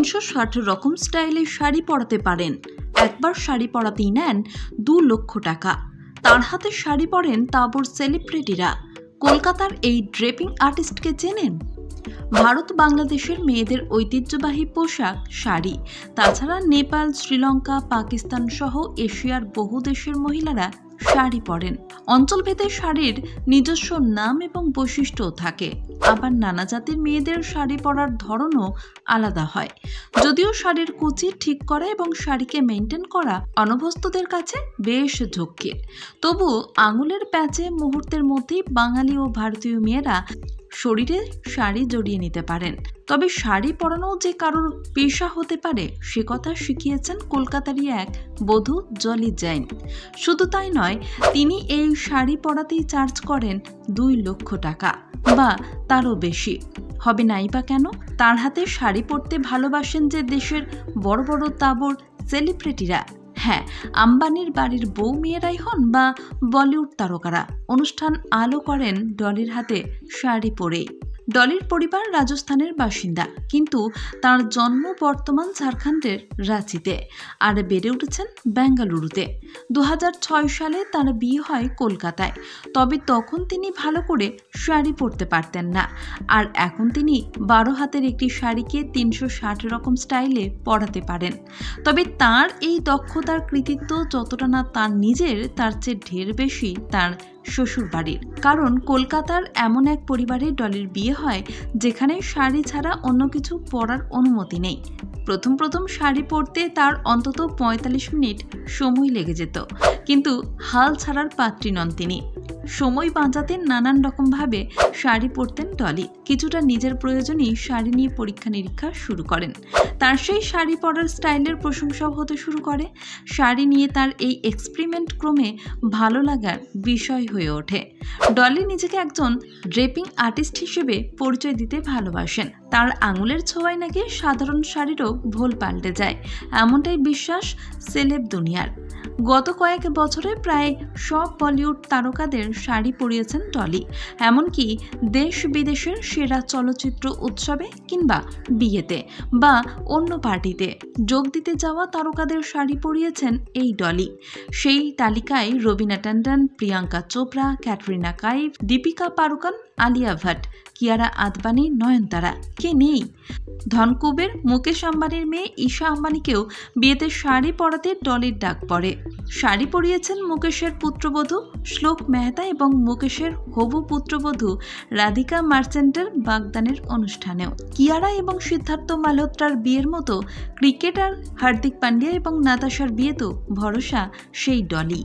360 রকম স্টাইলে শাড়ি পরাতে পারেন। একবার শাড়ি পরাতেই নেন 2 লক্ষ টাকা। তার হাতে শাড়ি পরেন তাবর সেলিব্রিটিরা। কলকাতার এই ড্রেপিং আর্টিস্টকে চেনেন? ভারত বাংলাদেশের মেয়েদের ঐতিহ্যবাহী পোশাক শাড়ি। তাছাড়া নেপাল, শ্রীলঙ্কা, পাকিস্তান সহ এশিয়ার বহু দেশের মহিলারা শাড়ি পরেন। অঞ্চলভেদে শাড়ির নিজস্ব নাম এবং বৈশিষ্ট্যও থাকে। আবার নানা জাতির মেয়েদের শাড়ি পরার ধরনও আলাদা হয়। যদিও শাড়ির কুচি ঠিক করা এবং শাড়িকে মেনটেন করা অনভ্যস্তদের কাছে বেশ ঝক্কির, তবু আঙুলের প্যাচে মুহূর্তের মধ্যেই বাঙালি ও ভারতীয় মেয়েরা শরীরে শাড়ি জড়িয়ে নিতে পারেন। তবে শাড়ি পরানো যে কারোর পেশা হতে পারে সে কথা শিখিয়েছেন কলকাতারই এক বধূ জলি জৈন। শুধু তাই নয়, তিনি এই শাড়ি পরাতেই চার্জ করেন 2 লক্ষ টাকা বা তারও বেশি। হবে নাই বা কেন? তার হাতে শাড়ি পরতে ভালোবাসেন যে দেশের বড় বড় তাবর সেলিব্রিটিরা। হ্যাঁ, আম্বানির বাড়ির বউ মেয়েরাই হন বা বলিউড তারকারা, অনুষ্ঠান আলো করেন ডলির হাতে শাড়ি পরেই। ডলির পরিবার রাজস্থানের বাসিন্দা, কিন্তু তার জন্ম বর্তমান ঝাড়খণ্ডের রাঁচিতে আর বেড়ে উঠেছেন বেঙ্গালুরুতে। 2006 সালে তার বিয়ে হয় কলকাতায়। তবে তখন তিনি ভালো করে শাড়ি পরতে পারতেন না, আর এখন তিনি 12 হাতের একটি শাড়িকে 360 রকম স্টাইলে পরাতে পারেন। তবে তার এই দক্ষতার কৃতিত্ব যতটা না তার নিজের, তার চেয়ে ঢের বেশি তার শ্বশুর বাড়ির। কারণ কলকাতার এমন এক পরিবারে ডলির বিয়ে হয় যেখানে শাড়ি ছাড়া অন্য কিছু পরার অনুমতি নেই। প্রথম শাড়ি পরতে তার অন্তত 45 মিনিট সময় লেগে যেত, কিন্তু হাল ছাড়ার পাত্রী নন তিনি। সময় বাঁচাতে নানান রকমভাবে শাড়ি পরতেন ডলি। কিছুটা নিজের প্রয়োজনেই শাড়ি নিয়ে পরীক্ষা নিরীক্ষা শুরু করেন। তার সেই শাড়ি পরার স্টাইলের প্রশংসাও হতে শুরু করে। শাড়ি নিয়ে তার এই এক্সপেরিমেন্ট ক্রমে ভালো লাগার বিষয় হয়ে ওঠে। ডলি নিজেকে একজন ড্রেপিং আর্টিস্ট হিসেবে পরিচয় দিতে ভালোবাসেন। তার আঙুলের ছোঁয়ায় নাকি সাধারণ শাড়িরও ভোল পাল্টে যায়, এমনটাই বিশ্বাস সেলেব দুনিয়ার। গত কয়েক বছরে প্রায় সব বলিউড তারকাদের শাড়ি পরিয়েছেন ডলি। এমনকি দেশ বিদেশের সেরা চলচ্চিত্র উৎসবে কিংবা বিয়েতে বা অন্য পার্টিতে যোগ দিতে যাওয়া তারকাদের শাড়ি পরিয়েছেন এই ডলি। সেই তালিকায় রবিনা টন্ডন, প্রিয়াঙ্কা চোপড়া, ক্যাটরিনা কাইফ, দীপিকা পাড়ুকোন, আলিয়া ভাট, কিয়ারা আদবানি, নয়নতারা, কে নেই? ধনকুবের মুকেশ আম্বানির মেয়ে ঈশা আম্বানিকেও বিয়েতে শাড়ি পরাতে ডলির ডাক পড়ে। শাড়ি পরিয়েছেন মুকেশের পুত্রবধূ শ্লোক মেহতা এবং মুকেশের হবু পুত্রবধূ রাধিকা মার্চেন্টের বাগদানের অনুষ্ঠানেও। কিয়ারা এবং সিদ্ধার্থ মালহোত্রার বিয়ের মতো ক্রিকেটার হার্দিক পান্ডিয়া এবং নাতাশার বিয়েতেও ভরসা সেই ডলি।